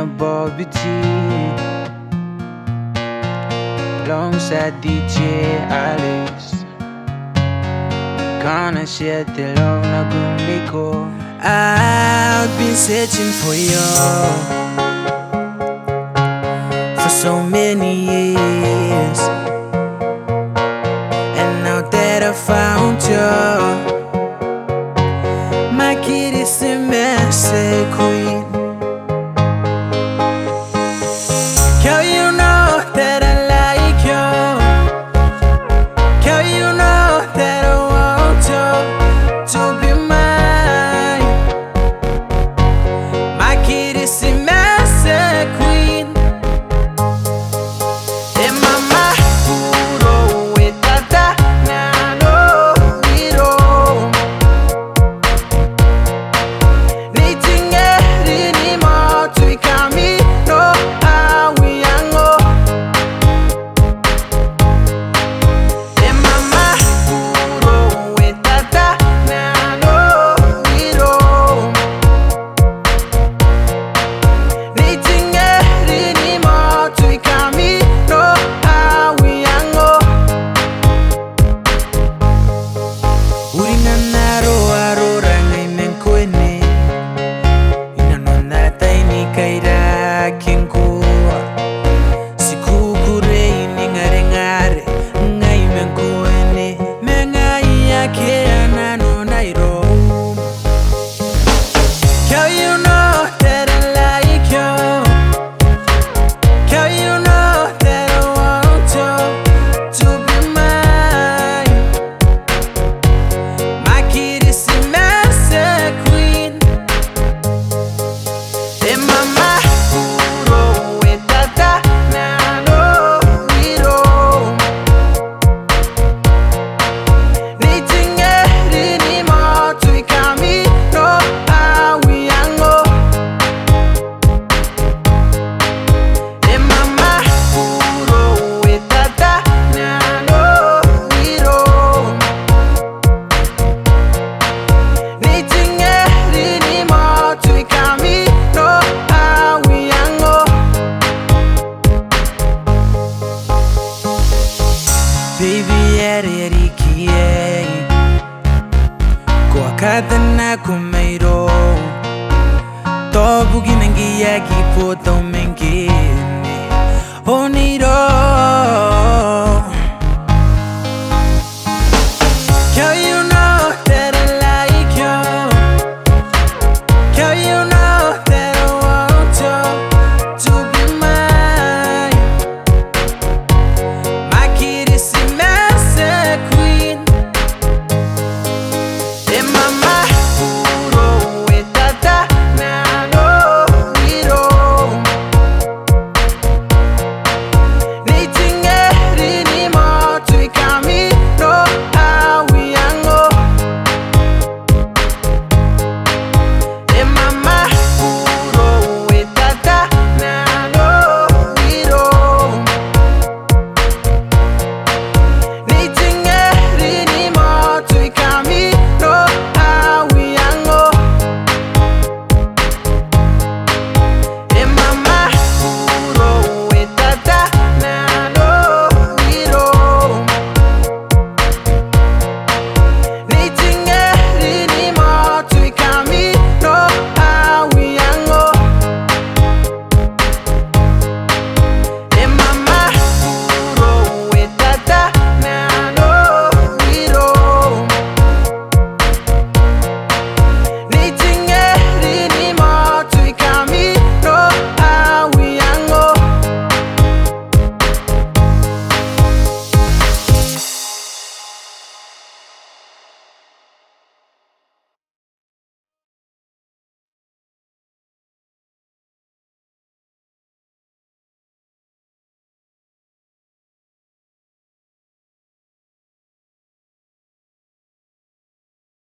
and Bobby T alongside DJ Alice. Gonna share the love na gundiko. I've been searching for you for so many years, and now that I found you, my kid is a messy queen. Girl, you know that I like you. Girl, you know that I want you to be mine. My kid is a messy queen. And mama, puro with tata, nano, hero. Needing any more to come me, no, how we ango. And mama, puro with tata, nano, hero. Needing any more to come me, no, how we ango. Uringa naro arora ngai menkoene. Inanona taini kaira kinkua. Sikukure ini ngare ngare ngai menkoene. Mengai yake anano nairo. Girl, you know that I like you. Girl, you know that I want you to be mine. My kid is a messy queen. And mama, puro with tata, nano, hero. Needing any more to come me, no, how we ango. And mama, puro with tata, nano, hero. Needing any more to come me, no, how we ango. Baby, ererikie kwa kadana kumeiro tobugi mengi yaki poto mengine oniro